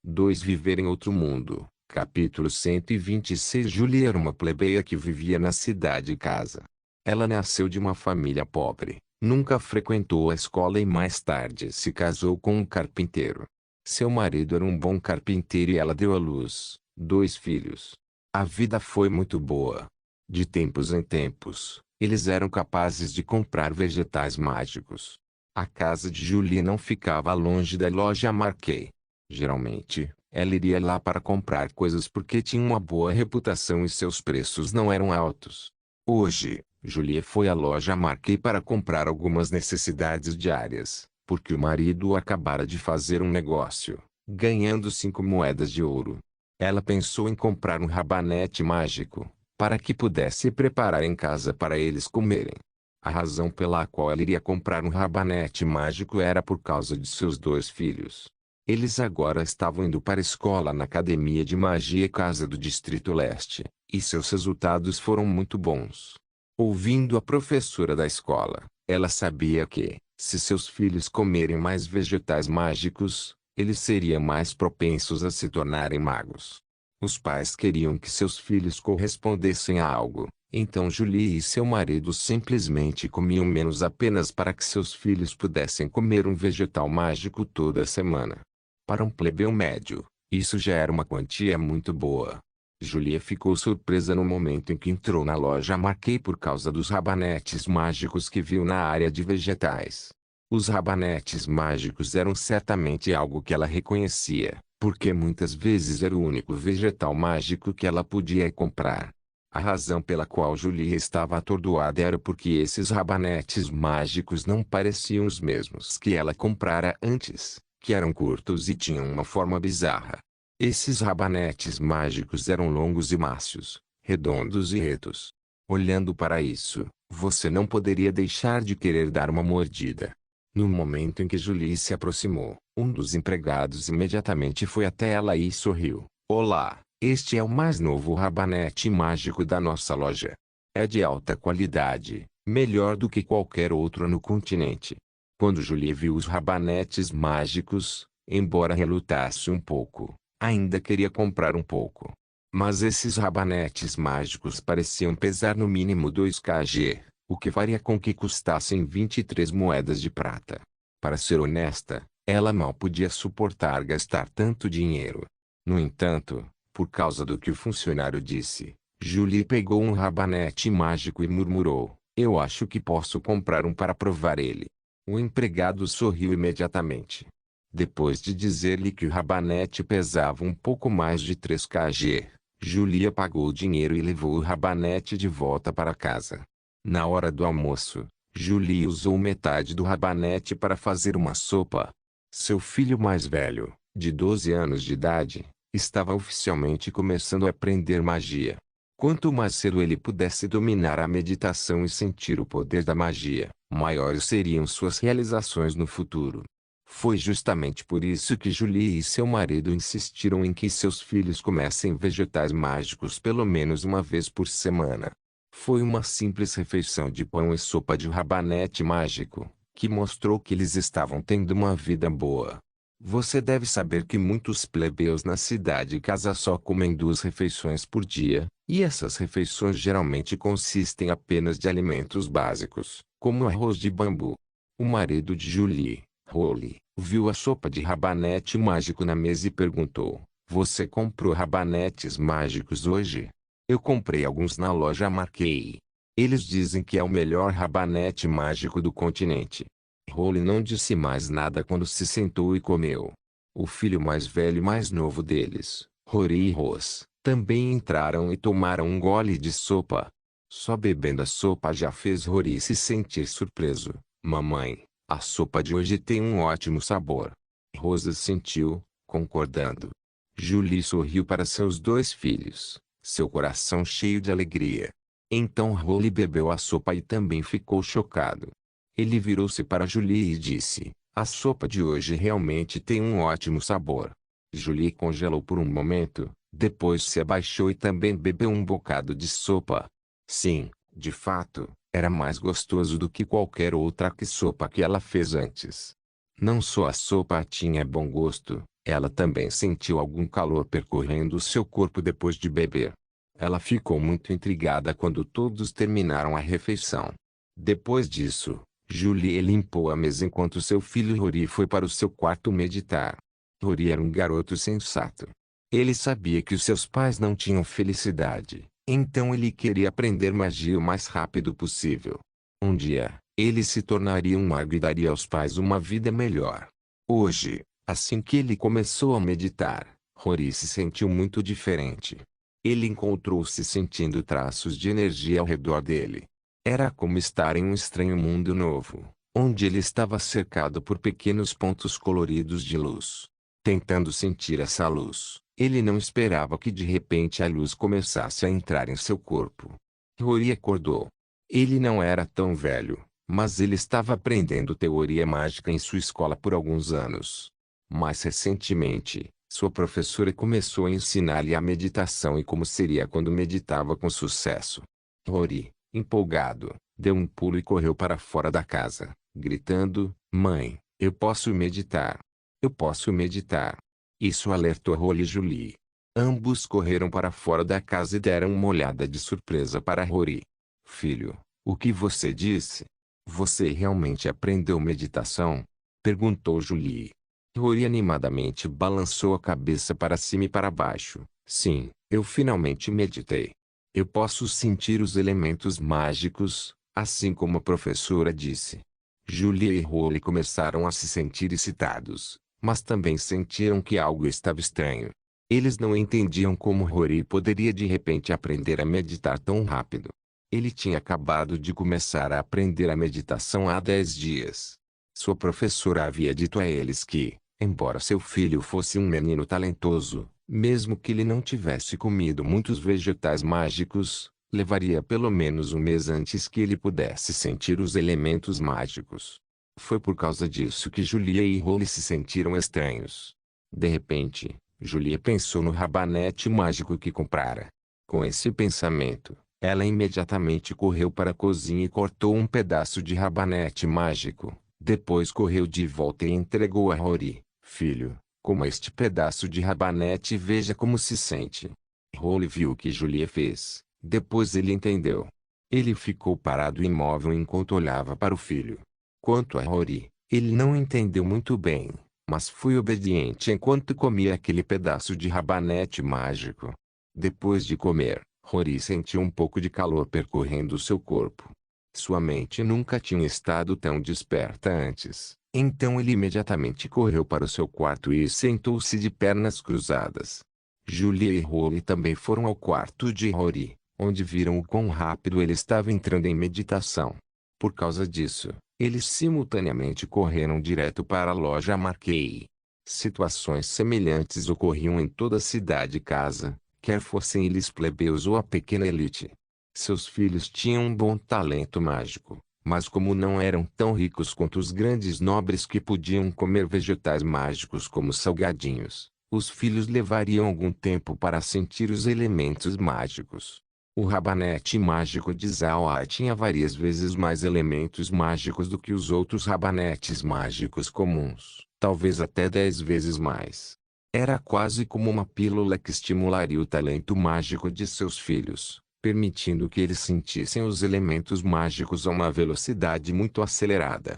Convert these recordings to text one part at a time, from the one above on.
2 Viver em outro mundo. Capítulo 126. Julie era uma plebeia que vivia na cidade casa. Ela nasceu de uma família pobre, nunca frequentou a escola e mais tarde se casou com um carpinteiro. Seu marido era um bom carpinteiro e ela deu à luz 2 filhos. A vida foi muito boa. De tempos em tempos, eles eram capazes de comprar vegetais mágicos. A casa de Julie não ficava longe da loja Marquet. Geralmente, ela iria lá para comprar coisas porque tinha uma boa reputação e seus preços não eram altos. Hoje, Julie foi à loja Marquet para comprar algumas necessidades diárias, porque o marido acabara de fazer um negócio, ganhando 5 moedas de ouro. Ela pensou em comprar um rabanete mágico, para que pudesse preparar em casa para eles comerem. A razão pela qual ela iria comprar um rabanete mágico era por causa de seus 2 filhos. Eles agora estavam indo para a escola na Academia de Magia Casa do Distrito Leste, e seus resultados foram muito bons. Ouvindo a professora da escola, ela sabia que, se seus filhos comerem mais vegetais mágicos, eles seriam mais propensos a se tornarem magos. Os pais queriam que seus filhos correspondessem a algo, então Julie e seu marido simplesmente comiam menos apenas para que seus filhos pudessem comer um vegetal mágico toda semana. Para um plebeu médio, isso já era uma quantia muito boa. Julia ficou surpresa no momento em que entrou na loja Marquet por causa dos rabanetes mágicos que viu na área de vegetais. Os rabanetes mágicos eram certamente algo que ela reconhecia, porque muitas vezes era o único vegetal mágico que ela podia comprar. A razão pela qual Julia estava atordoada era porque esses rabanetes mágicos não pareciam os mesmos que ela comprara antes, que eram curtos e tinham uma forma bizarra. Esses rabanetes mágicos eram longos e macios, redondos e retos. Olhando para isso, você não poderia deixar de querer dar uma mordida. No momento em que Julie se aproximou, um dos empregados imediatamente foi até ela e sorriu. Olá, este é o mais novo rabanete mágico da nossa loja. É de alta qualidade, melhor do que qualquer outro no continente. Quando Julie viu os rabanetes mágicos, embora relutasse um pouco, ainda queria comprar um pouco. Mas esses rabanetes mágicos pareciam pesar no mínimo 2 kg, o que faria com que custassem 23 moedas de prata. Para ser honesta, ela mal podia suportar gastar tanto dinheiro. No entanto, por causa do que o funcionário disse, Julie pegou um rabanete mágico e murmurou, eu acho que posso comprar um para provar ele. O empregado sorriu imediatamente. Depois de dizer-lhe que o rabanete pesava um pouco mais de 3 kg, Julia pagou o dinheiro e levou o rabanete de volta para casa. Na hora do almoço, Julie usou metade do rabanete para fazer uma sopa. Seu filho mais velho, de 12 anos de idade, estava oficialmente começando a aprender magia. Quanto mais cedo ele pudesse dominar a meditação e sentir o poder da magia, maiores seriam suas realizações no futuro. Foi justamente por isso que Julie e seu marido insistiram em que seus filhos comessem vegetais mágicos pelo menos uma vez por semana. Foi uma simples refeição de pão e sopa de rabanete mágico, que mostrou que eles estavam tendo uma vida boa. Você deve saber que muitos plebeus na cidade casa só comem 2 refeições por dia, e essas refeições geralmente consistem apenas de alimentos básicos, como arroz de bambu. O marido de Julie, Rolly, viu a sopa de rabanete mágico na mesa e perguntou, você comprou rabanetes mágicos hoje? Eu comprei alguns na loja Marquet. Eles dizem que é o melhor rabanete mágico do continente. Rolly não disse mais nada quando se sentou e comeu. O filho mais velho e mais novo deles, Rory e Ross, também entraram e tomaram um gole de sopa. Só bebendo a sopa já fez Rory se sentir surpreso. Mamãe, a sopa de hoje tem um ótimo sabor. Rosa sentiu, concordando. Julie sorriu para seus 2 filhos, seu coração cheio de alegria. Então Rolly bebeu a sopa e também ficou chocado. Ele virou-se para Julie e disse, a sopa de hoje realmente tem um ótimo sabor. Julie congelou por um momento, depois se abaixou e também bebeu um bocado de sopa. Sim, de fato, era mais gostoso do que qualquer outra sopa que ela fez antes. Não só a sopa tinha bom gosto, Ela também sentiu algum calor percorrendo seu corpo depois de beber. Ela ficou muito intrigada quando todos terminaram a refeição. Depois disso, Julie limpou a mesa enquanto seu filho Rory foi para o seu quarto meditar. Rory era um garoto sensato. Ele sabia que os seus pais não tinham felicidade, então ele queria aprender magia o mais rápido possível. Um dia, ele se tornaria um mago e daria aos pais uma vida melhor. Hoje, assim que ele começou a meditar, Rory se sentiu muito diferente. Ele encontrou-se sentindo traços de energia ao redor dele. Era como estar em um estranho mundo novo, onde ele estava cercado por pequenos pontos coloridos de luz. Tentando sentir essa luz, ele não esperava que de repente a luz começasse a entrar em seu corpo. Rory acordou. Ele não era tão velho, mas ele estava aprendendo teoria mágica em sua escola por alguns anos. Mais recentemente, sua professora começou a ensinar-lhe a meditação e como seria quando meditava com sucesso. Rory, empolgado, deu um pulo e correu para fora da casa, gritando: "Mãe, eu posso meditar! Eu posso meditar!" Isso alertou Rory e Julie. Ambos correram para fora da casa e deram uma olhada de surpresa para Rory. "Filho, o que você disse? Você realmente aprendeu meditação?" perguntou Julie. Rory animadamente balançou a cabeça para cima e para baixo. "Sim, eu finalmente meditei. Eu posso sentir os elementos mágicos, assim como a professora disse." Julie e Rory começaram a se sentir excitados, mas também sentiram que algo estava estranho. Eles não entendiam como Rory poderia de repente aprender a meditar tão rápido. Ele tinha acabado de começar a aprender a meditação há 10 dias. Sua professora havia dito a eles que, embora seu filho fosse um menino talentoso, mesmo que ele não tivesse comido muitos vegetais mágicos, levaria pelo menos um mês antes que ele pudesse sentir os elementos mágicos. Foi por causa disso que Julia e Rory se sentiram estranhos. De repente, Julia pensou no rabanete mágico que comprara. Com esse pensamento, ela imediatamente correu para a cozinha e cortou um pedaço de rabanete mágico. Depois correu de volta e entregou a Rory. "Filho, coma este pedaço de rabanete e veja como se sente." Rory viu o que Julia fez. Depois ele entendeu. Ele ficou parado imóvel enquanto olhava para o filho. Quanto a Rory, ele não entendeu muito bem, mas foi obediente enquanto comia aquele pedaço de rabanete mágico. Depois de comer, Rory sentiu um pouco de calor percorrendo seu corpo. Sua mente nunca tinha estado tão desperta antes, então ele imediatamente correu para o seu quarto e sentou-se de pernas cruzadas. Julia e Rory também foram ao quarto de Rory, onde viram o quão rápido ele estava entrando em meditação. Por causa disso, eles simultaneamente correram direto para a loja Marquee. Situações semelhantes ocorriam em toda a cidade e casa, quer fossem eles plebeus ou a pequena elite. Seus filhos tinham um bom talento mágico, mas como não eram tão ricos quanto os grandes nobres que podiam comer vegetais mágicos como salgadinhos, os filhos levariam algum tempo para sentir os elementos mágicos. O rabanete mágico de Zhao tinha várias vezes mais elementos mágicos do que os outros rabanetes mágicos comuns, talvez até 10 vezes mais. Era quase como uma pílula que estimularia o talento mágico de seus filhos, permitindo que eles sentissem os elementos mágicos a uma velocidade muito acelerada.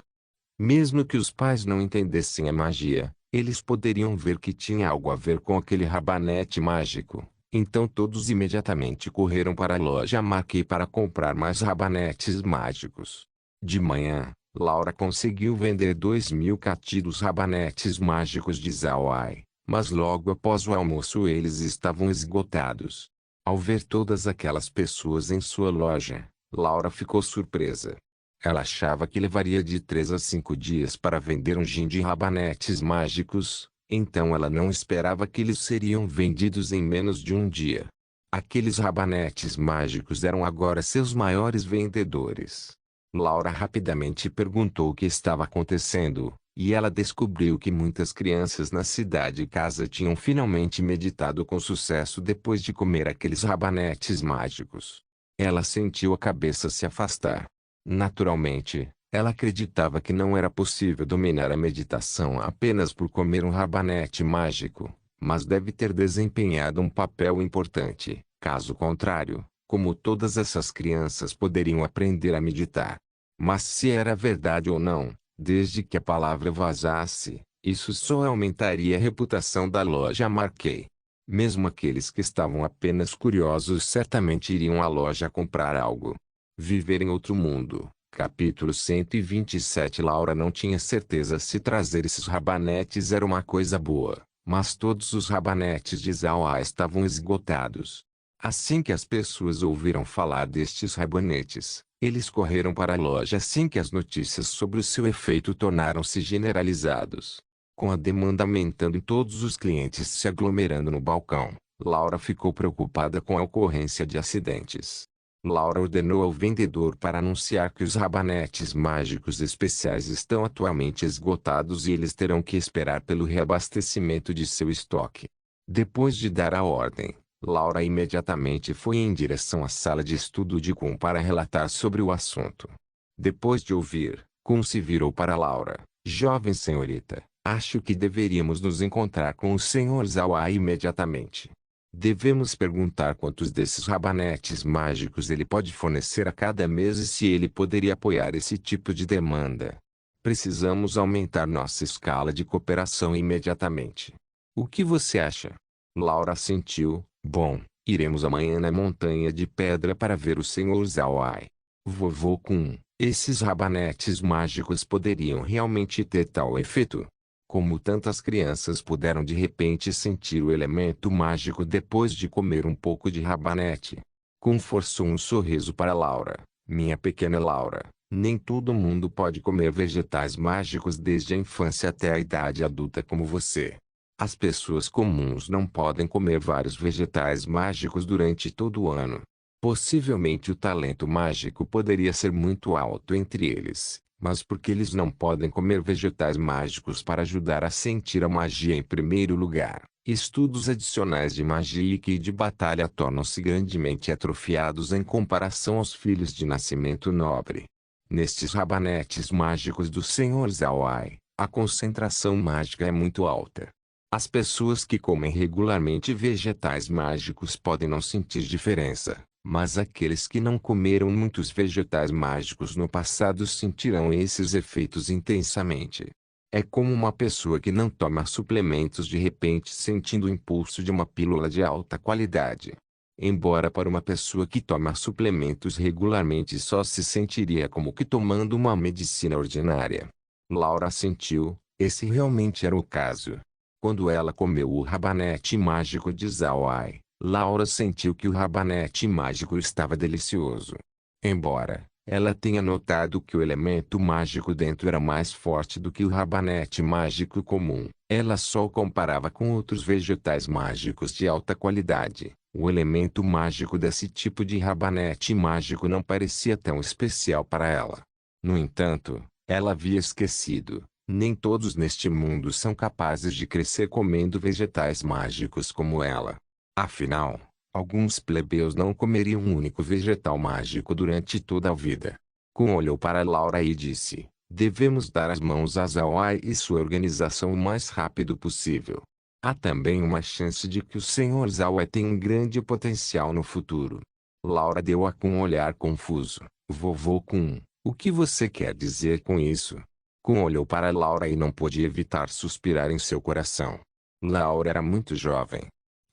Mesmo que os pais não entendessem a magia, eles poderiam ver que tinha algo a ver com aquele rabanete mágico. Então todos imediatamente correram para a loja Marquee para comprar mais rabanetes mágicos. De manhã, Laura conseguiu vender 2.000 catidos rabanetes mágicos de Zhaoai, mas logo após o almoço eles estavam esgotados. Ao ver todas aquelas pessoas em sua loja, Laura ficou surpresa. Ela achava que levaria de 3 a 5 dias para vender um gin de rabanetes mágicos, então ela não esperava que eles seriam vendidos em menos de um dia. Aqueles rabanetes mágicos eram agora seus maiores vendedores. Laura rapidamente perguntou o que estava acontecendo, e ela descobriu que muitas crianças na cidade e casa tinham finalmente meditado com sucesso depois de comer aqueles rabanetes mágicos. Ela sentiu a cabeça se afastar. Naturalmente, Ela acreditava que não era possível dominar a meditação apenas por comer um rabanete mágico, mas deve ter desempenhado um papel importante. Caso contrário, como todas essas crianças poderiam aprender a meditar. Mas se era verdade ou não, desde que a palavra vazasse, isso só aumentaria a reputação da loja Marquet. Mesmo aqueles que estavam apenas curiosos certamente iriam à loja comprar algo. Viver em outro mundo. Capítulo 127. Laura não tinha certeza se trazer esses rabanetes era uma coisa boa, mas todos os rabanetes de Zawa estavam esgotados. Assim que as pessoas ouviram falar destes rabanetes, eles correram para a loja assim que as notícias sobre o seu efeito tornaram-se generalizados. Com a demanda aumentando e todos os clientes se aglomerando no balcão, Laura ficou preocupada com a ocorrência de acidentes. Laura ordenou ao vendedor para anunciar que os rabanetes mágicos especiais estão atualmente esgotados e eles terão que esperar pelo reabastecimento de seu estoque. Depois de dar a ordem, Laura imediatamente foi em direção à sala de estudo de Kun para relatar sobre o assunto. Depois de ouvir, Kun se virou para Laura. Jovem senhorita, acho que deveríamos nos encontrar com o Sr. Zawa imediatamente. Devemos perguntar quantos desses rabanetes mágicos ele pode fornecer a cada mês e se ele poderia apoiar esse tipo de demanda. Precisamos aumentar nossa escala de cooperação imediatamente. O que você acha? Laura assentiu. Bom, iremos amanhã na Montanha de Pedra para ver o Sr. Zawai. Vovô Kun, esses rabanetes mágicos poderiam realmente ter tal efeito? Como tantas crianças puderam de repente sentir o elemento mágico depois de comer um pouco de rabanete? Kun forçou um sorriso para Laura. Minha pequena Laura, nem todo mundo pode comer vegetais mágicos desde a infância até a idade adulta como você. As pessoas comuns não podem comer vários vegetais mágicos durante todo o ano. Possivelmente o talento mágico poderia ser muito alto entre eles, mas porque eles não podem comer vegetais mágicos para ajudar a sentir a magia em primeiro lugar, estudos adicionais de magia e ki de batalha tornam-se grandemente atrofiados em comparação aos filhos de nascimento nobre. Nestes rabanetes mágicos do Sr. Zawai, a concentração mágica é muito alta. As pessoas que comem regularmente vegetais mágicos podem não sentir diferença, mas aqueles que não comeram muitos vegetais mágicos no passado sentirão esses efeitos intensamente. É como uma pessoa que não toma suplementos de repente sentindo o impulso de uma pílula de alta qualidade. Embora para uma pessoa que toma suplementos regularmente só se sentiria como que tomando uma medicina ordinária. Laura sentiu, esse realmente era o caso. Quando ela comeu o rabanete mágico de Zawai, Laura sentiu que o rabanete mágico estava delicioso. Embora ela tenha notado que o elemento mágico dentro era mais forte do que o rabanete mágico comum, ela só o comparava com outros vegetais mágicos de alta qualidade. O elemento mágico desse tipo de rabanete mágico não parecia tão especial para ela. No entanto, ela havia esquecido. Nem todos neste mundo são capazes de crescer comendo vegetais mágicos como ela. Afinal, alguns plebeus não comeriam um único vegetal mágico durante toda a vida. Kun olhou para Laura e disse, devemos dar as mãos a Zawai e sua organização o mais rápido possível. Há também uma chance de que o Sr. Zawai tenha um grande potencial no futuro. Laura deu a Kun um olhar confuso. Vovô Kun, o que você quer dizer com isso? Kun olhou para Laura e não pôde evitar suspirar em seu coração. Laura era muito jovem.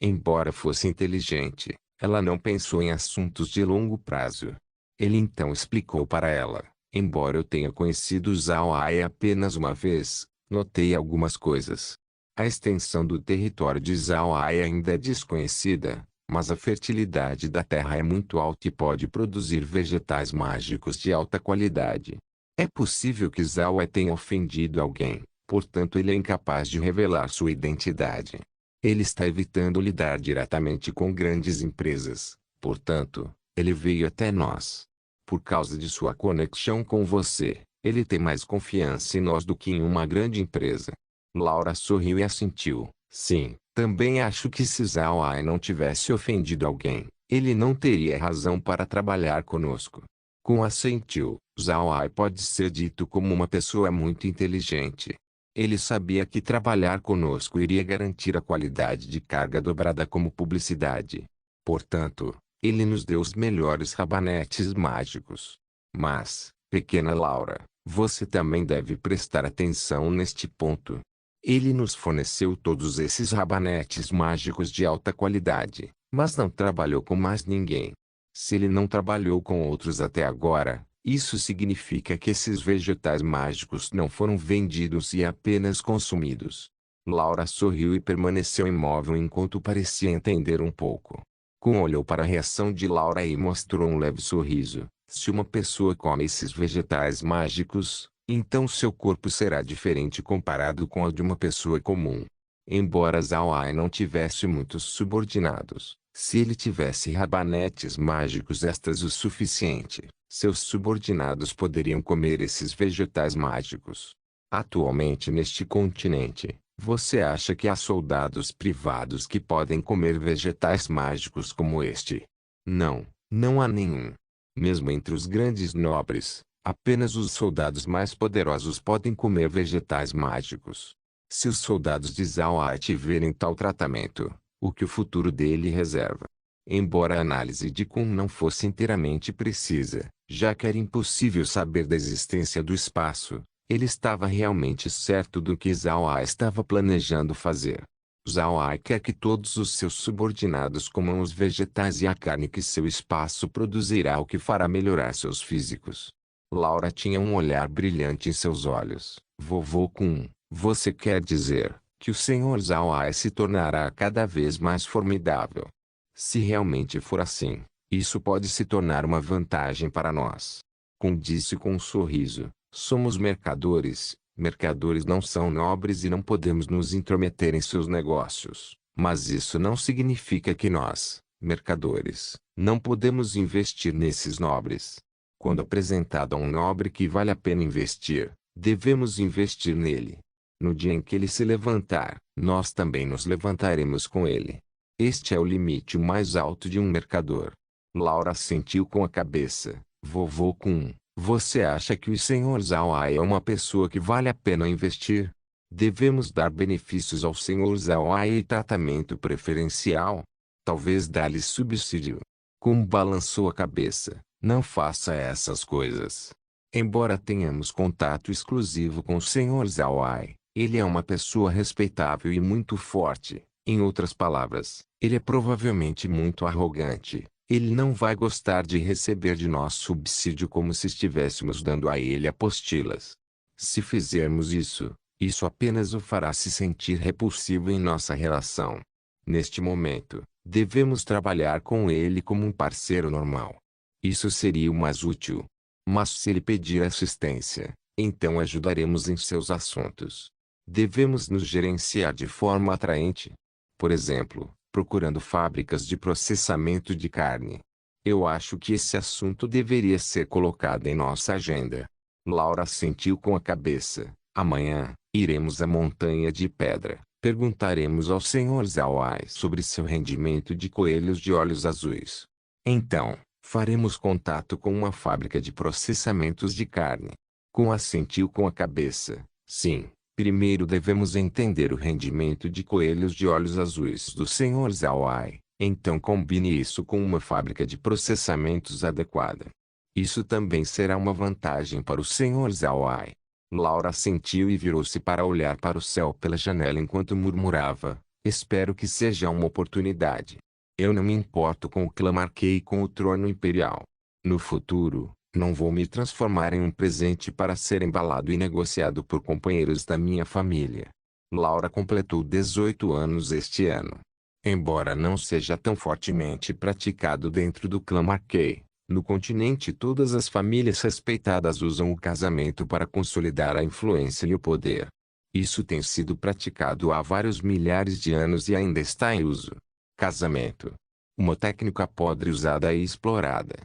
Embora fosse inteligente, ela não pensou em assuntos de longo prazo. Ele então explicou para ela, embora eu tenha conhecido Zawai apenas uma vez, notei algumas coisas. A extensão do território de Zawai ainda é desconhecida, mas a fertilidade da terra é muito alta e pode produzir vegetais mágicos de alta qualidade. É possível que Zawai tenha ofendido alguém, portanto ele é incapaz de revelar sua identidade. Ele está evitando lidar diretamente com grandes empresas, portanto, ele veio até nós. Por causa de sua conexão com você, ele tem mais confiança em nós do que em uma grande empresa. Laura sorriu e assentiu. Sim, também acho que se Zawai não tivesse ofendido alguém, ele não teria razão para trabalhar conosco. Kun assentiu. Zhao Ai pode ser dito como uma pessoa muito inteligente. Ele sabia que trabalhar conosco iria garantir a qualidade de carga dobrada como publicidade. Portanto, ele nos deu os melhores rabanetes mágicos. Mas, pequena Laura, você também deve prestar atenção neste ponto. Ele nos forneceu todos esses rabanetes mágicos de alta qualidade, mas não trabalhou com mais ninguém. Se ele não trabalhou com outros até agora, isso significa que esses vegetais mágicos não foram vendidos e apenas consumidos. Laura sorriu e permaneceu imóvel enquanto parecia entender um pouco. Kun olhou para a reação de Laura e mostrou um leve sorriso. Se uma pessoa come esses vegetais mágicos, então seu corpo será diferente comparado com o de uma pessoa comum. Embora Zhao Ai não tivesse muitos subordinados, se ele tivesse rabanetes mágicos extras o suficiente, seus subordinados poderiam comer esses vegetais mágicos. Atualmente neste continente, você acha que há soldados privados que podem comer vegetais mágicos como este? Não, não há nenhum. Mesmo entre os grandes nobres, apenas os soldados mais poderosos podem comer vegetais mágicos. Se os soldados de Zhao Ai tiverem tal tratamento, o que o futuro dele reserva? Embora a análise de Kun não fosse inteiramente precisa, já que era impossível saber da existência do espaço, ele estava realmente certo do que Zhao Ai estava planejando fazer. Zhao Ai quer que todos os seus subordinados comam os vegetais e a carne que seu espaço produzirá, o que fará melhorar seus físicos. Laura tinha um olhar brilhante em seus olhos. Vovô Kun, você quer dizer que o Sr. Zhao Ai se tornará cada vez mais formidável? Se realmente for assim, isso pode se tornar uma vantagem para nós. Kun disse com um sorriso. Somos mercadores. Mercadores não são nobres e não podemos nos intrometer em seus negócios. Mas isso não significa que nós, mercadores, não podemos investir nesses nobres. Quando apresentado a um nobre que vale a pena investir, devemos investir nele. No dia em que ele se levantar, nós também nos levantaremos com ele. Este é o limite mais alto de um mercador. Laura assentiu com a cabeça. Vovô Kun, você acha que o Sr. Zhao Ai é uma pessoa que vale a pena investir? Devemos dar benefícios ao Sr. Zhao Ai e tratamento preferencial? Talvez dar-lhe subsídio. Kun balançou a cabeça. Não faça essas coisas. Embora tenhamos contato exclusivo com o Sr. Zhao Ai, ele é uma pessoa respeitável e muito forte. Em outras palavras, ele é provavelmente muito arrogante. Ele não vai gostar de receber de nós subsídio como se estivéssemos dando a ele apostilas. Se fizermos isso, isso apenas o fará se sentir repulsivo em nossa relação. Neste momento, devemos trabalhar com ele como um parceiro normal. Isso seria o mais útil. Mas se ele pedir assistência, então ajudaremos em seus assuntos. Devemos nos gerenciar de forma atraente. Por exemplo, procurando fábricas de processamento de carne. Eu acho que esse assunto deveria ser colocado em nossa agenda. Laura assentiu com a cabeça. Amanhã, iremos à Montanha de Pedra. Perguntaremos ao Sr. Zhao Ai sobre seu rendimento de coelhos de olhos azuis. Então, faremos contato com uma fábrica de processamentos de carne. Kun assentiu com a cabeça. Sim. Primeiro devemos entender o rendimento de coelhos de olhos azuis do Sr. Zhao Ai, então combine isso com uma fábrica de processamentos adequada. Isso também será uma vantagem para o Sr. Zhao Ai. Laura assentiu e virou-se para olhar para o céu pela janela enquanto murmurava, espero que seja uma oportunidade. Eu não me importo com o que marquei com o trono imperial. No futuro, não vou me transformar em um presente para ser embalado e negociado por companheiros da minha família. Laura completou 18 anos este ano. Embora não seja tão fortemente praticado dentro do clã Marquei, no continente todas as famílias respeitadas usam o casamento para consolidar a influência e o poder. Isso tem sido praticado há vários milhares de anos e ainda está em uso. Casamento. Uma técnica podre usada e explorada.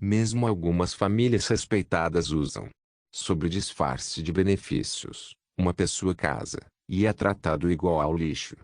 Mesmo algumas famílias respeitadas usam. Sob o disfarce de benefícios, uma pessoa casa, e é tratado igual ao lixo.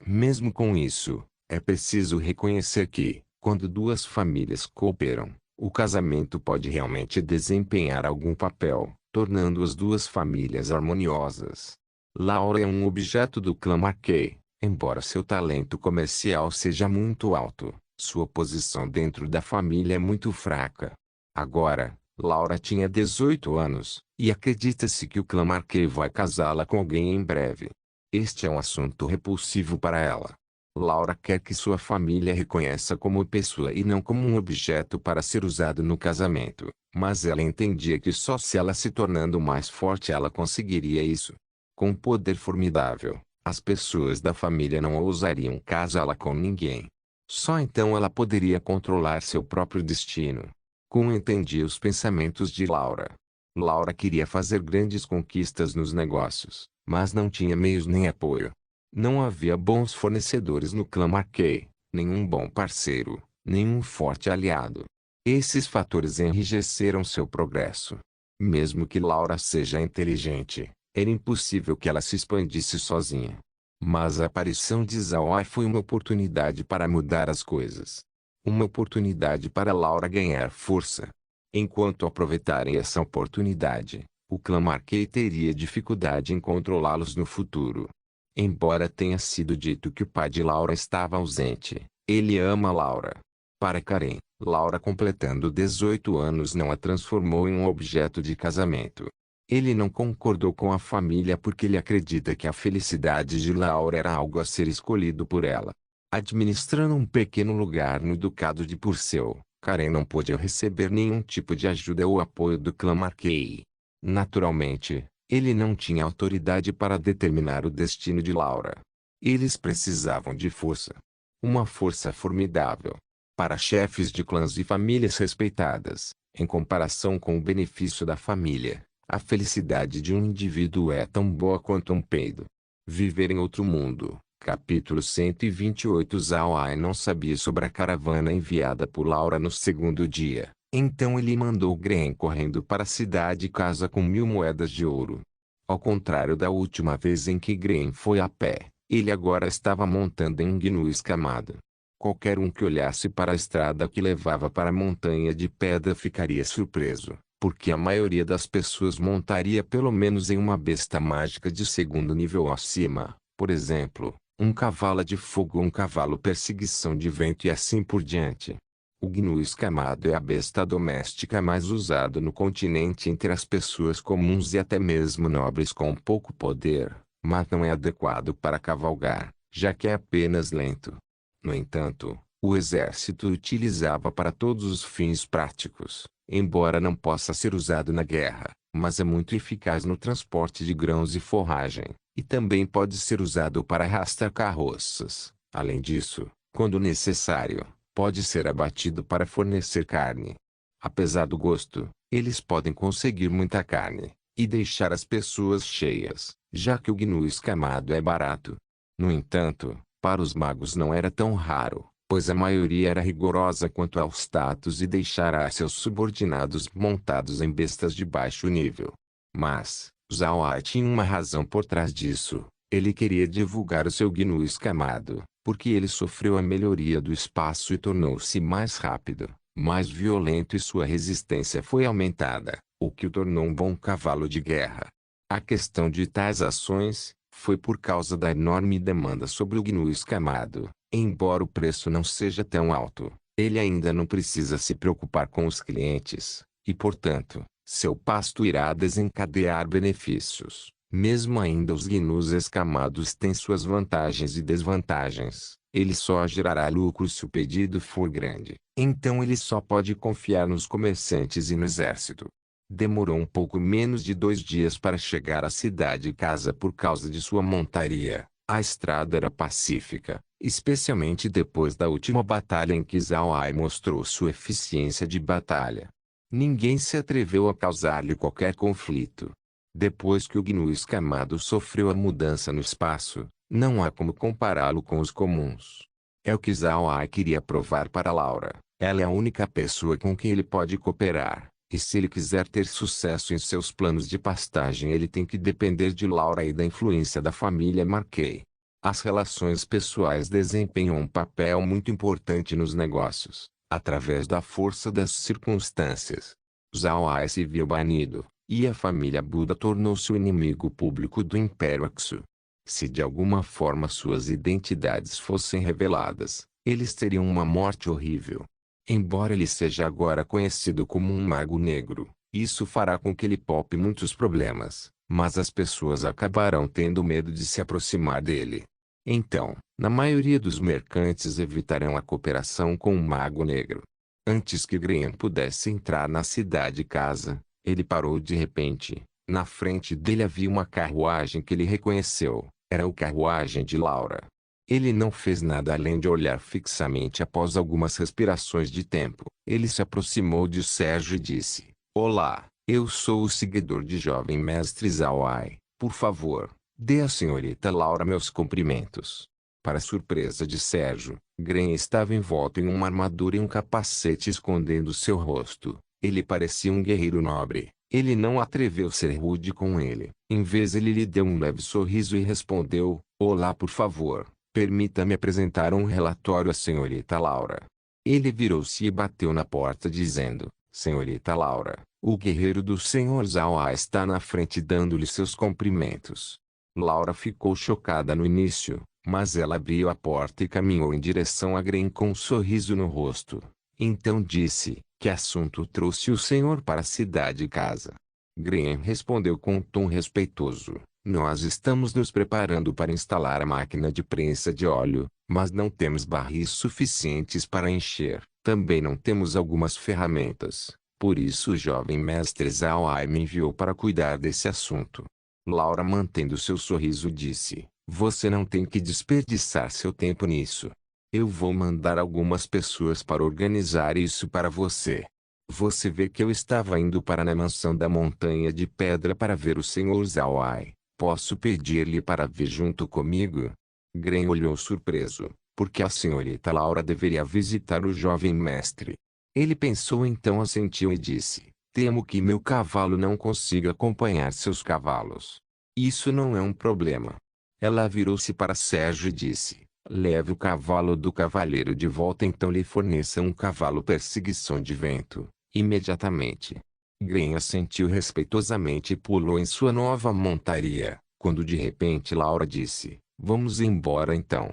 Mesmo com isso, é preciso reconhecer que, quando duas famílias cooperam, O casamento pode realmente desempenhar algum papel, tornando as duas famílias harmoniosas. Laura é um objeto do clã Marquet. Embora seu talento comercial seja muito alto, sua posição dentro da família é muito fraca. Agora, Laura tinha 18 anos, e acredita-se que o clã Marquet vai casá-la com alguém em breve. Este é um assunto repulsivo para ela. Laura quer que sua família a reconheça como pessoa e não como um objeto para ser usado no casamento, mas ela entendia que só se ela se tornando mais forte ela conseguiria isso. Com um poder formidável, as pessoas da família não ousariam casá-la com ninguém. Só então ela poderia controlar seu próprio destino. Kun entendia os pensamentos de Laura. Laura queria fazer grandes conquistas nos negócios, mas não tinha meios nem apoio. Não havia bons fornecedores no clã Marquet, nenhum bom parceiro, nenhum forte aliado. Esses fatores enrijeceram seu progresso. Mesmo que Laura seja inteligente, era impossível que ela se expandisse sozinha. Mas a aparição de Zhao Ai foi uma oportunidade para mudar as coisas. Uma oportunidade para Laura ganhar força. Enquanto aproveitarem essa oportunidade, o clã Marquet teria dificuldade em controlá-los no futuro. Embora tenha sido dito que o pai de Laura estava ausente, ele ama Laura. Para Karen, Laura completando 18 anos não a transformou em um objeto de casamento. Ele não concordou com a família porque ele acredita que a felicidade de Laura era algo a ser escolhido por ela. Administrando um pequeno lugar no Ducado de Purcell, Karen não pôde receber nenhum tipo de ajuda ou apoio do clã Marquet. Naturalmente, ele não tinha autoridade para determinar o destino de Laura. Eles precisavam de força. Uma força formidável. Para chefes de clãs e famílias respeitadas, em comparação com o benefício da família, a felicidade de um indivíduo é tão boa quanto um peido. Viver em outro mundo. Capítulo 128. Zhao Ai não sabia sobre a caravana enviada por Laura no segundo dia. Então ele mandou Gren correndo para a cidade casa com 1000 moedas de ouro. Ao contrário da última vez em que Gren foi a pé, ele agora estava montando em um gnu escamado. Qualquer um que olhasse para a estrada que levava para a montanha de pedra ficaria surpreso, porque a maioria das pessoas montaria pelo menos em uma besta mágica de segundo nível acima, por exemplo, um cavalo de fogo ou um cavalo perseguição de vento e assim por diante. O gnu escamado é a besta doméstica mais usada no continente entre as pessoas comuns e até mesmo nobres com pouco poder, mas não é adequado para cavalgar, já que é apenas lento. No entanto, o exército utilizava para todos os fins práticos, embora não possa ser usado na guerra, mas é muito eficaz no transporte de grãos e forragem, e também pode ser usado para arrastar carroças. Além disso, quando necessário, pode ser abatido para fornecer carne. Apesar do gosto, eles podem conseguir muita carne, e deixar as pessoas cheias, já que o gnu escamado é barato. No entanto, para os magos não era tão raro, pois a maioria era rigorosa quanto ao status e deixará seus subordinados montados em bestas de baixo nível. Mas, Zhao Ai tinha uma razão por trás disso. Ele queria divulgar o seu gnu escamado, porque ele sofreu a melhoria do espaço e tornou-se mais rápido, mais violento e sua resistência foi aumentada, o que o tornou um bom cavalo de guerra. A questão de tais ações foi por causa da enorme demanda sobre o gnu escamado. Embora o preço não seja tão alto, ele ainda não precisa se preocupar com os clientes, e portanto, seu pasto irá desencadear benefícios. Mesmo ainda os gnus escamados têm suas vantagens e desvantagens. Ele só gerará lucro se o pedido for grande. Então ele só pode confiar nos comerciantes e no exército. Demorou um pouco menos de 2 dias para chegar à cidade casa por causa de sua montaria. A estrada era pacífica, especialmente depois da última batalha em que Zhao Ai mostrou sua eficiência de batalha. Ninguém se atreveu a causar-lhe qualquer conflito. Depois que o gnu escamado sofreu a mudança no espaço, não há como compará-lo com os comuns. É o que Zhao Ai queria provar para Laura. Ela é a única pessoa com quem ele pode cooperar, e se ele quiser ter sucesso em seus planos de pastagem ele tem que depender de Laura e da influência da família Marquet. As relações pessoais desempenham um papel muito importante nos negócios. através da força das circunstâncias. Zhao Ai se viu banido, e a família Buda tornou-se o inimigo público do Império Aksu. Se de alguma forma suas identidades fossem reveladas, eles teriam uma morte horrível. Embora ele seja agora conhecido como um mago negro, isso fará com que ele poupe muitos problemas, mas as pessoas acabarão tendo medo de se aproximar dele. Então, na maioria dos mercantes evitarão a cooperação com o mago negro. Antes que Graham pudesse entrar na cidade-casa, ele parou de repente. Na frente dele havia uma carruagem que ele reconheceu. Era a carruagem de Laura. Ele não fez nada além de olhar fixamente após algumas respirações de tempo. Ele se aproximou de Sérgio e disse: Olá, eu sou o seguidor de jovem mestre Zhao Ai. Por favor, dê à senhorita Laura meus cumprimentos. Para surpresa de Sérgio, Graham estava envolto em uma armadura e um capacete escondendo seu rosto. Ele parecia um guerreiro nobre. Ele não atreveu a ser rude com ele. Em vez ele lhe deu um leve sorriso e respondeu: Olá, por favor, permita-me apresentar um relatório à senhorita Laura. Ele virou-se e bateu na porta dizendo: Senhorita Laura, o guerreiro do senhor Zhao Ai está na frente dando-lhe seus cumprimentos. Laura ficou chocada no início, mas ela abriu a porta e caminhou em direção a Graham com um sorriso no rosto. Então disse: Que assunto trouxe o senhor para a cidade-casa? Graham respondeu com um tom respeitoso: Nós estamos nos preparando para instalar a máquina de prensa de óleo, mas não temos barris suficientes para encher. Também não temos algumas ferramentas. Por isso o jovem mestre Zhao Ai me enviou para cuidar desse assunto. Laura, mantendo seu sorriso, disse: Você não tem que desperdiçar seu tempo nisso. Eu vou mandar algumas pessoas para organizar isso para você. Você vê que eu estava indo para a mansão da Montanha de Pedra para ver o senhor Zhao Ai. Posso pedir-lhe para vir junto comigo? Graham olhou surpreso, porque a senhorita Laura deveria visitar o jovem mestre. Ele pensou, então assentiu e disse: Temo que meu cavalo não consiga acompanhar seus cavalos. Isso não é um problema. Ela virou-se para Sérgio e disse: Leve o cavalo do cavalheiro de volta, então lhe forneça um cavalo perseguição de vento, imediatamente. Graham assentiu respeitosamente e pulou em sua nova montaria, quando de repente Laura disse: Vamos embora então.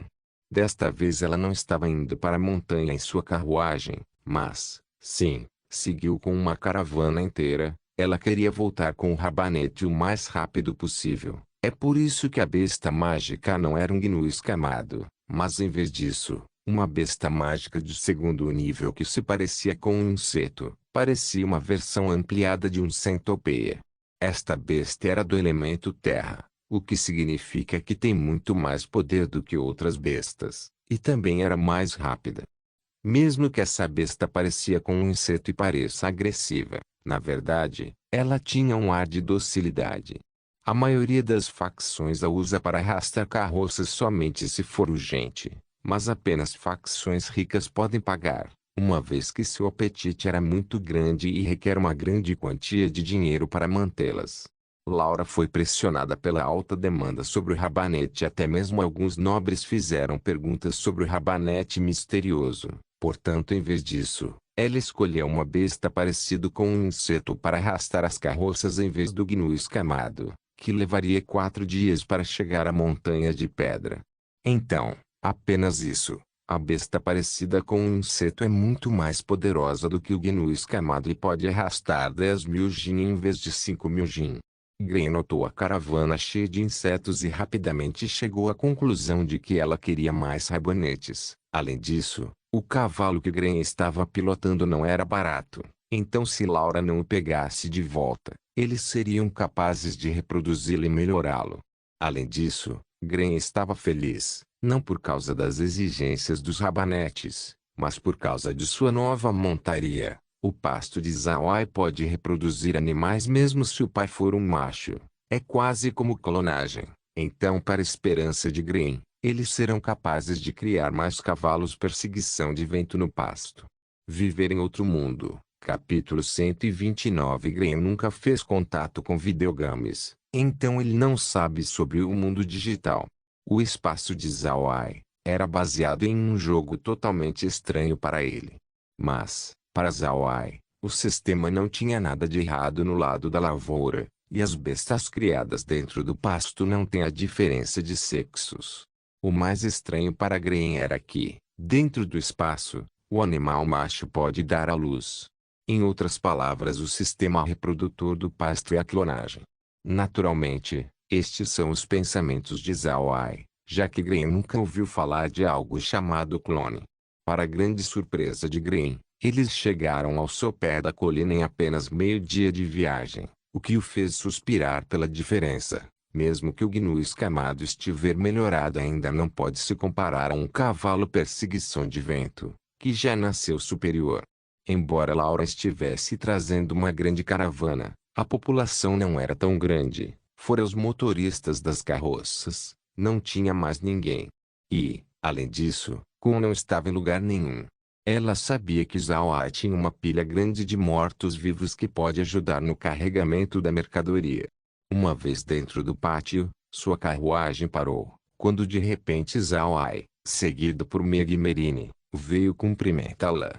Desta vez ela não estava indo para a montanha em sua carruagem, mas, sim, seguiu com uma caravana inteira. Ela queria voltar com o rabanete o mais rápido possível. É por isso que a besta mágica não era um gnu escamado, mas em vez disso, uma besta mágica de segundo nível que se parecia com um inseto. Parecia uma versão ampliada de um centopeia. Esta besta era do elemento terra, o que significa que tem muito mais poder do que outras bestas, e também era mais rápida. Mesmo que essa besta parecia com um inseto e pareça agressiva, na verdade, ela tinha um ar de docilidade. A maioria das facções a usa para arrastar carroças somente se for urgente, mas apenas facções ricas podem pagar, uma vez que seu apetite era muito grande e requer uma grande quantia de dinheiro para mantê-las. Laura foi pressionada pela alta demanda sobre o rabanete, até mesmo alguns nobres fizeram perguntas sobre o rabanete misterioso. Portanto, em vez disso, ela escolheu uma besta parecido com um inseto para arrastar as carroças em vez do gnu escamado, que levaria 4 dias para chegar à montanha de pedra. Então, apenas isso. A besta parecida com um inseto é muito mais poderosa do que o gnu escamado e pode arrastar 10.000 jin em vez de 5.000 jin. Graham notou a caravana cheia de insetos e rapidamente chegou à conclusão de que ela queria mais rabanetes. Além disso, o cavalo que Graham estava pilotando não era barato, então se Laura não o pegasse de volta, eles seriam capazes de reproduzi-lo e melhorá-lo. Além disso, Graham estava feliz, não por causa das exigências dos rabanetes, mas por causa de sua nova montaria. O pasto de Zhao Ai pode reproduzir animais mesmo se o pai for um macho. É quase como clonagem. Então, para a esperança de Graham, eles serão capazes de criar mais cavalos perseguição de vento no pasto. Viver em outro mundo. Capítulo 129. Graham nunca fez contato com videogames, então ele não sabe sobre o mundo digital. O espaço de Zhao Ai era baseado em um jogo totalmente estranho para ele. Mas, para Zhao Ai, o sistema não tinha nada de errado no lado da lavoura, e as bestas criadas dentro do pasto não têm a diferença de sexos. O mais estranho para Green era que, dentro do espaço, o animal macho pode dar à luz. Em outras palavras, o sistema reprodutor do pasto é a clonagem. Naturalmente, estes são os pensamentos de Zhao Ai, já que Green nunca ouviu falar de algo chamado clone. Para grande surpresa de Green, eles chegaram ao sopé da colina em apenas meio dia de viagem, o que o fez suspirar pela diferença. Mesmo que o gnu escamado estiver melhorado, ainda não pode se comparar a um cavalo perseguição de vento, que já nasceu superior. Embora Laura estivesse trazendo uma grande caravana, a população não era tão grande, fora os motoristas das carroças, não tinha mais ninguém. E, além disso, Kun não estava em lugar nenhum. Ela sabia que Zhao Ai tinha uma pilha grande de mortos-vivos que pode ajudar no carregamento da mercadoria. Uma vez dentro do pátio, sua carruagem parou, quando de repente Zhao Ai, seguido por Meg Merine, veio cumprimentá-la.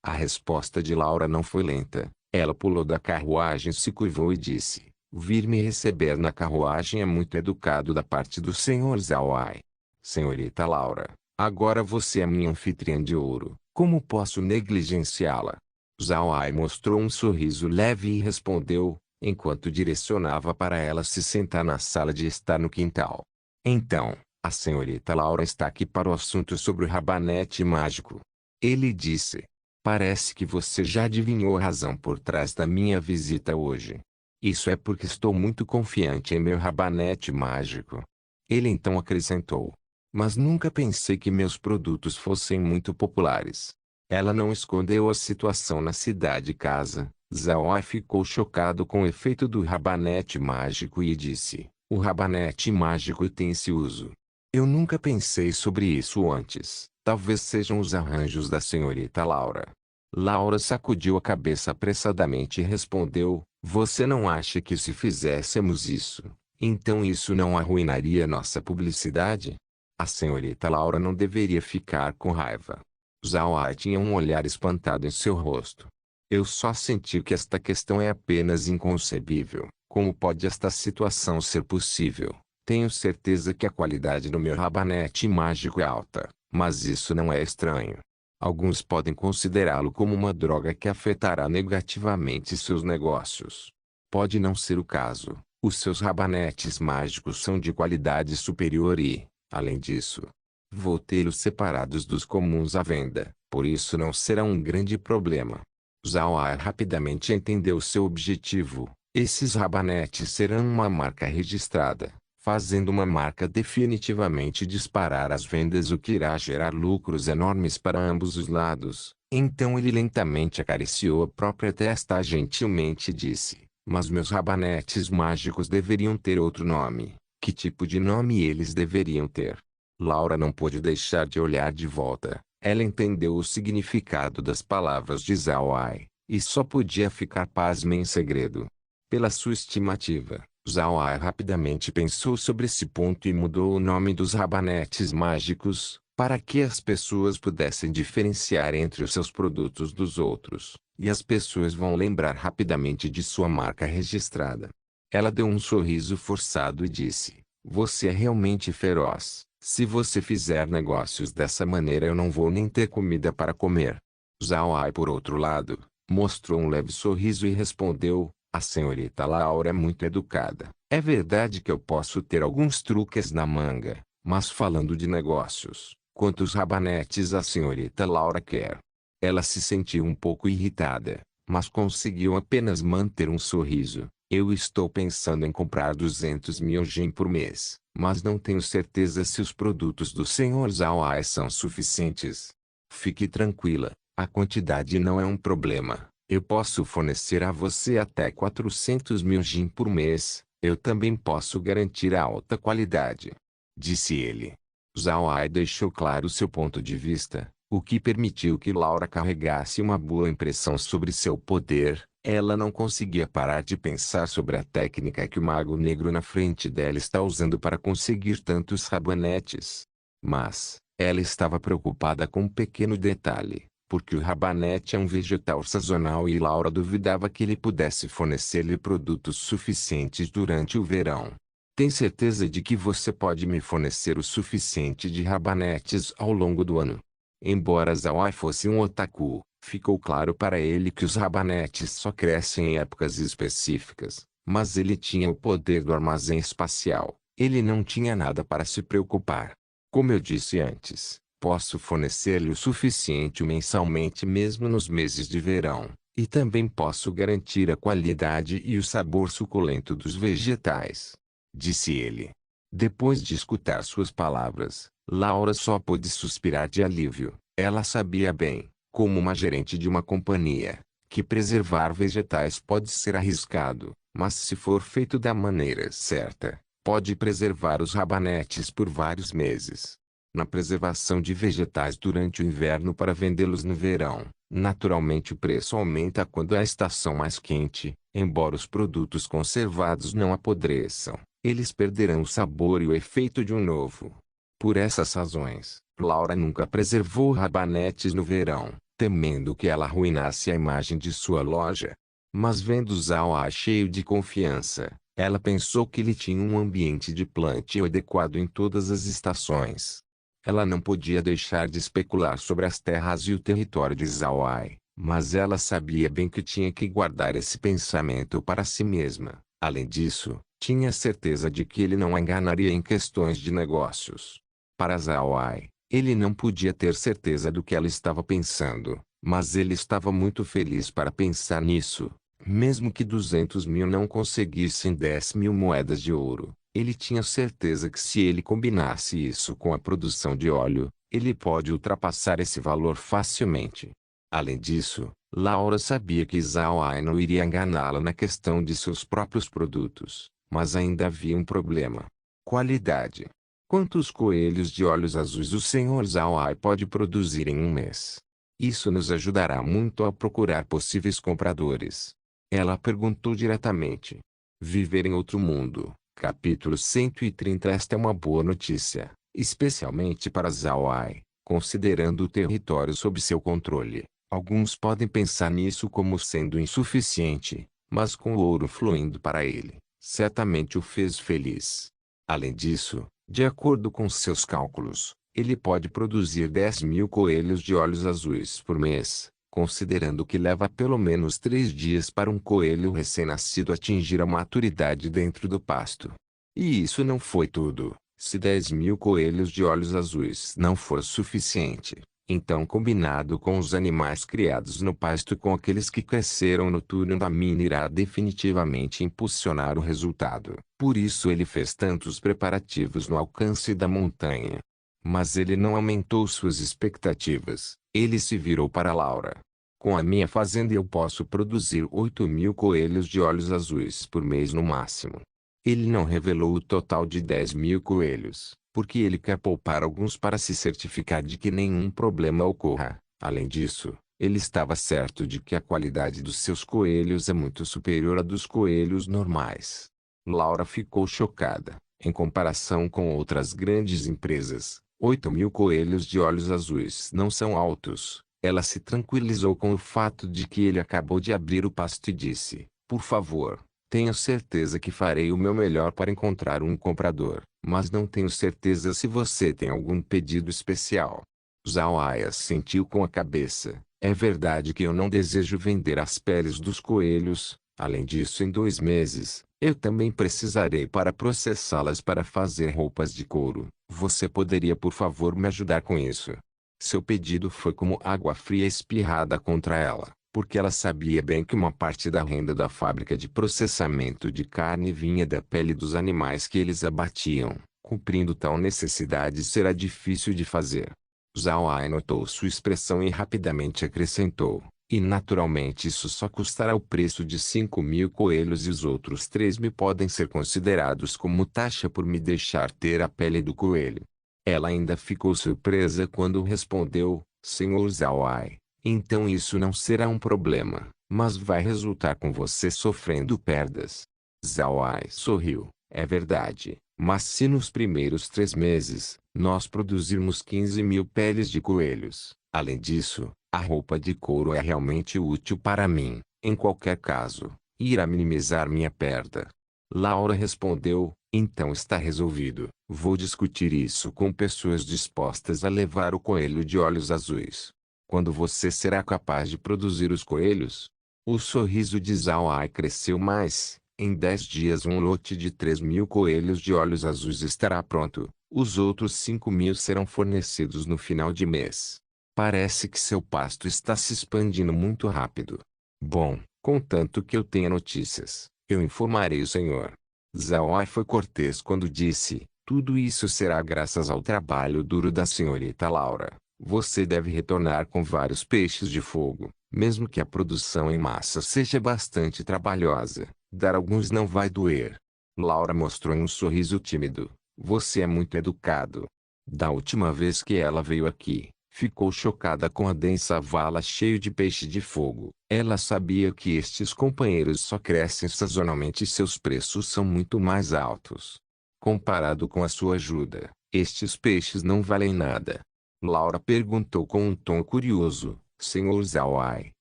A resposta de Laura não foi lenta. Ela pulou da carruagem, se curvou e disse: "Vir me receber na carruagem é muito educado da parte do Sr. Zhao Ai. Senhorita Laura, agora você é minha anfitriã de ouro. Como posso negligenciá-la?" Zhao Ai mostrou um sorriso leve e respondeu, enquanto direcionava para ela se sentar na sala de estar no quintal: "Então, a senhorita Laura está aqui para o assunto sobre o rabanete mágico." Ele disse: "Parece que você já adivinhou a razão por trás da minha visita hoje." "Isso é porque estou muito confiante em meu rabanete mágico." Ele então acrescentou: "Mas nunca pensei que meus produtos fossem muito populares." Ela não escondeu a situação na cidade-casa. Zhao Ai ficou chocado com o efeito do rabanete mágico e disse: "O rabanete mágico tem esse uso. Eu nunca pensei sobre isso antes. Talvez sejam os arranjos da senhorita Laura." Laura sacudiu a cabeça apressadamente e respondeu: "Você não acha que se fizéssemos isso, então isso não arruinaria nossa publicidade?" A senhorita Laura não deveria ficar com raiva. Zhao Ai tinha um olhar espantado em seu rosto. "Eu só senti que esta questão é apenas inconcebível. Como pode esta situação ser possível? Tenho certeza que a qualidade do meu rabanete mágico é alta, mas isso não é estranho. Alguns podem considerá-lo como uma droga que afetará negativamente seus negócios. Pode não ser o caso. Os seus rabanetes mágicos são de qualidade superior e, além disso, vou tê-los separados dos comuns à venda, por isso não será um grande problema." Zhao Ai rapidamente entendeu seu objetivo. Esses rabanetes serão uma marca registrada, fazendo uma marca definitivamente disparar as vendas, o que irá gerar lucros enormes para ambos os lados. Então ele lentamente acariciou a própria testa e gentilmente disse: "Mas meus rabanetes mágicos deveriam ter outro nome. Que tipo de nome eles deveriam ter?" Laura não pôde deixar de olhar de volta. Ela entendeu o significado das palavras de Zhao Ai, e só podia ficar pasma em segredo. Pela sua estimativa, Zhao Ai rapidamente pensou sobre esse ponto e mudou o nome dos rabanetes mágicos, para que as pessoas pudessem diferenciar entre os seus produtos dos outros, e as pessoas vão lembrar rapidamente de sua marca registrada. Ela deu um sorriso forçado e disse: "Você é realmente feroz. Se você fizer negócios dessa maneira, eu não vou nem ter comida para comer." Zhao Ai, por outro lado, mostrou um leve sorriso e respondeu: "A senhorita Laura é muito educada. É verdade que eu posso ter alguns truques na manga, mas falando de negócios, quantos rabanetes a senhorita Laura quer?" Ela se sentiu um pouco irritada, mas conseguiu apenas manter um sorriso. "Eu estou pensando em comprar 200 mil yen por mês, mas não tenho certeza se os produtos do Sr. Zhao Ai são suficientes." "Fique tranquila, a quantidade não é um problema. Eu posso fornecer a você até 400 mil yen por mês. Eu também posso garantir a alta qualidade," disse ele. Zhao Ai deixou claro seu ponto de vista, o que permitiu que Laura carregasse uma boa impressão sobre seu poder. Ela não conseguia parar de pensar sobre a técnica que o mago negro na frente dela está usando para conseguir tantos rabanetes. Mas, ela estava preocupada com um pequeno detalhe. porque o rabanete é um vegetal sazonal e Laura duvidava que ele pudesse fornecer-lhe produtos suficientes durante o verão. Tem certeza de que você pode me fornecer o suficiente de rabanetes ao longo do ano? Embora Zawai fosse um otaku, ficou claro para ele que os rabanetes só crescem em épocas específicas, mas ele tinha o poder do armazém espacial. Ele não tinha nada para se preocupar. Como eu disse antes, posso fornecer-lhe o suficiente mensalmente mesmo nos meses de verão, e também posso garantir a qualidade e o sabor suculento dos vegetais, disse ele. Depois de escutar suas palavras, Laura só pôde suspirar de alívio. Ela sabia bem, como uma gerente de uma companhia, que preservar vegetais pode ser arriscado, mas se for feito da maneira certa, pode preservar os rabanetes por vários meses. Na preservação de vegetais durante o inverno para vendê-los no verão, naturalmente o preço aumenta quando é a estação mais quente. Embora os produtos conservados não apodreçam, eles perderão o sabor e o efeito de um novo. Por essas razões, Laura nunca preservou rabanetes no verão, temendo que ela arruinasse a imagem de sua loja. Mas vendo Zawai cheio de confiança, ela pensou que ele tinha um ambiente de plantio adequado em todas as estações. Ela não podia deixar de especular sobre as terras e o território de Zawai, mas ela sabia bem que tinha que guardar esse pensamento para si mesma. Além disso, tinha certeza de que ele não a enganaria em questões de negócios. Para Zawai, ele não podia ter certeza do que ela estava pensando, mas ele estava muito feliz para pensar nisso. Mesmo que 200 mil não conseguissem 10 mil moedas de ouro, ele tinha certeza que se ele combinasse isso com a produção de óleo, ele pode ultrapassar esse valor facilmente. Além disso, Laura sabia que Zawai não iria enganá-la na questão de seus próprios produtos, mas ainda havia um problema. Qualidade. Quantos coelhos de olhos azuis o Sr. Zawai pode produzir em um mês? Isso nos ajudará muito a procurar possíveis compradores. Ela perguntou diretamente. Viver em outro mundo. Capítulo 130. Esta é uma boa notícia, especialmente para Zawai, considerando o território sob seu controle. Alguns podem pensar nisso como sendo insuficiente, mas com o ouro fluindo para ele, certamente o fez feliz. Além disso, de acordo com seus cálculos, ele pode produzir 10 mil coelhos de olhos azuis por mês, considerando que leva pelo menos 3 dias para um coelho recém-nascido atingir a maturidade dentro do pasto. E isso não foi tudo. Se 10 mil coelhos de olhos azuis não for suficiente, então combinado com os animais criados no pasto com aqueles que cresceram no túnel da mina irá definitivamente impulsionar o resultado. Por isso ele fez tantos preparativos no alcance da montanha. Mas ele não aumentou suas expectativas. Ele se virou para Laura. Com a minha fazenda eu posso produzir 8 mil coelhos de olhos azuis por mês no máximo. Ele não revelou o total de 10 mil coelhos, porque ele quer poupar alguns para se certificar de que nenhum problema ocorra. Além disso, ele estava certo de que a qualidade dos seus coelhos é muito superior à dos coelhos normais. Laura ficou chocada. Em comparação com outras grandes empresas, 8 mil coelhos de olhos azuis não são altos. Ela se tranquilizou com o fato de que ele acabou de abrir o pasto e disse, por favor, tenho certeza que farei o meu melhor para encontrar um comprador, mas não tenho certeza se você tem algum pedido especial. Zawai assentiu com a cabeça. É verdade que eu não desejo vender as peles dos coelhos. Além disso, em 2 meses, eu também precisarei para processá-las para fazer roupas de couro. Você poderia por favor me ajudar com isso? Seu pedido foi como água fria espirrada contra ela, porque ela sabia bem que uma parte da renda da fábrica de processamento de carne vinha da pele dos animais que eles abatiam. Cumprindo tal necessidade será difícil de fazer. Zawai notou sua expressão e rapidamente acrescentou. E naturalmente isso só custará o preço de 5 mil coelhos e os outros 3 mil podem ser considerados como taxa por me deixar ter a pele do coelho. Ela ainda ficou surpresa quando respondeu, Sr. Zawai, então isso não será um problema, mas vai resultar com você sofrendo perdas. Zawai sorriu, é verdade, mas se nos primeiros 3 meses, Nós produzimos 15.000 peles de coelhos. Além disso, a roupa de couro é realmente útil para mim, em qualquer caso, e irá minimizar minha perda. Laura respondeu, então está resolvido. Vou discutir isso com pessoas dispostas a levar o coelho de olhos azuis. Quando você será capaz de produzir os coelhos? O sorriso de Zhao Ai cresceu mais. Em 10 dias um lote de 3.000 coelhos de olhos azuis estará pronto. Os outros 5.000 serão fornecidos no final de mês. Parece que seu pasto está se expandindo muito rápido. Bom, contanto que eu tenha notícias, eu informarei o senhor. Zhao Ai foi cortês quando disse, tudo isso será graças ao trabalho duro da senhorita Laura. Você deve retornar com vários peixes de fogo, mesmo que a produção em massa seja bastante trabalhosa. Dar alguns não vai doer. Laura mostrou um sorriso tímido. Você é muito educado. Da última vez que ela veio aqui, ficou chocada com a densa vala cheia de peixe de fogo. Ela sabia que estes companheiros só crescem sazonalmente e seus preços são muito mais altos. Comparado com a sua ajuda, estes peixes não valem nada. Laura perguntou com um tom curioso, Senhor Zhao Ai,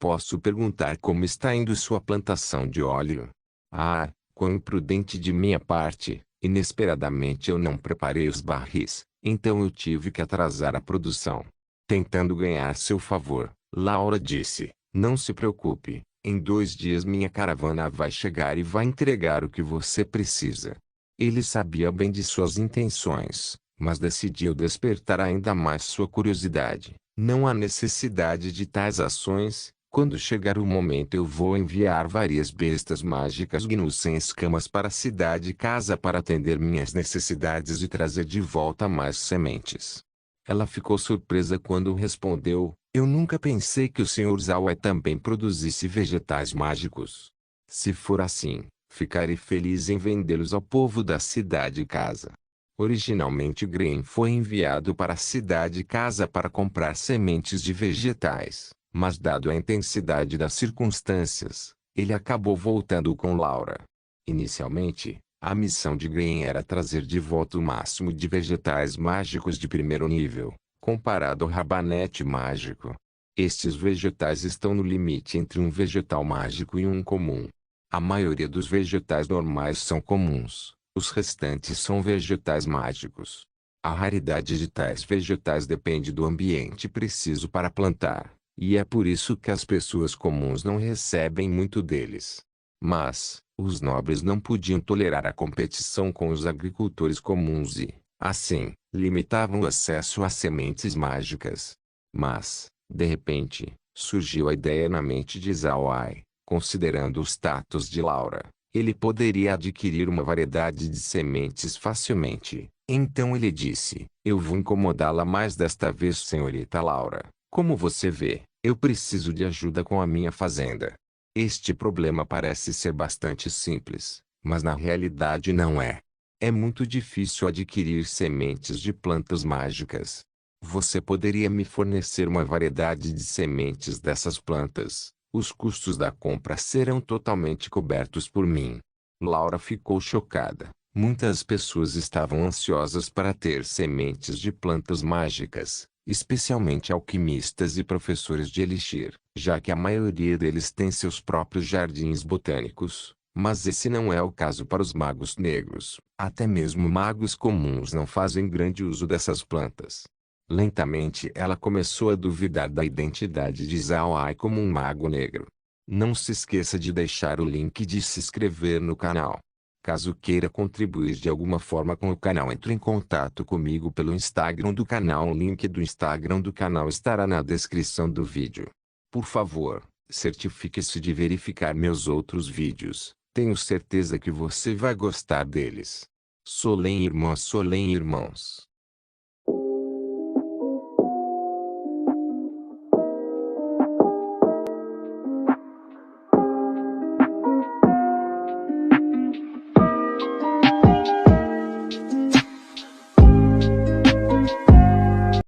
posso perguntar como está indo sua plantação de óleo? Ah, quão imprudente de minha parte, inesperadamente eu não preparei os barris, então eu tive que atrasar a produção. Tentando ganhar seu favor, Laura disse, não se preocupe, em 2 dias minha caravana vai chegar e vai entregar o que você precisa. Ele sabia bem de suas intenções, mas decidiu despertar ainda mais sua curiosidade. Não há necessidade de tais ações. Quando chegar o momento eu vou enviar várias bestas mágicas gnus sem escamas para a cidade casa para atender minhas necessidades e trazer de volta mais sementes. Ela ficou surpresa quando respondeu, eu nunca pensei que o Sr. Zhao também produzisse vegetais mágicos. Se for assim, ficarei feliz em vendê-los ao povo da cidade casa. Originalmente Green foi enviado para a cidade casa para comprar sementes de vegetais. Mas dado a intensidade das circunstâncias, ele acabou voltando com Laura. Inicialmente, a missão de Green era trazer de volta o máximo de vegetais mágicos de primeiro nível, comparado ao rabanete mágico. Estes vegetais estão no limite entre um vegetal mágico e um comum. A maioria dos vegetais normais são comuns, os restantes são vegetais mágicos. A raridade de tais vegetais depende do ambiente preciso para plantar. E é por isso que as pessoas comuns não recebem muito deles. Mas, os nobres não podiam tolerar a competição com os agricultores comuns e, assim, limitavam o acesso a sementes mágicas. Mas, de repente, surgiu a ideia na mente de Zhao Ai, considerando o status de Laura. Ele poderia adquirir uma variedade de sementes facilmente. Então ele disse, eu vou incomodá-la mais desta vez, senhorita Laura. Como você vê, eu preciso de ajuda com a minha fazenda. Este problema parece ser bastante simples, mas na realidade não é. É muito difícil adquirir sementes de plantas mágicas. Você poderia me fornecer uma variedade de sementes dessas plantas? Os custos da compra serão totalmente cobertos por mim. Laura ficou chocada. Muitas pessoas estavam ansiosas para ter sementes de plantas mágicas, especialmente alquimistas e professores de elixir, já que a maioria deles tem seus próprios jardins botânicos. Mas esse não é o caso para os magos negros. Até mesmo magos comuns não fazem grande uso dessas plantas. Lentamente ela começou a duvidar da identidade de Zhao Ai como um mago negro. Não se esqueça de deixar o link de se inscrever no canal. Caso queira contribuir de alguma forma com o canal, entre em contato comigo pelo Instagram do canal. O link do Instagram do canal estará na descrição do vídeo. Por favor, certifique-se de verificar meus outros vídeos. Tenho certeza que você vai gostar deles. Solem irmãos.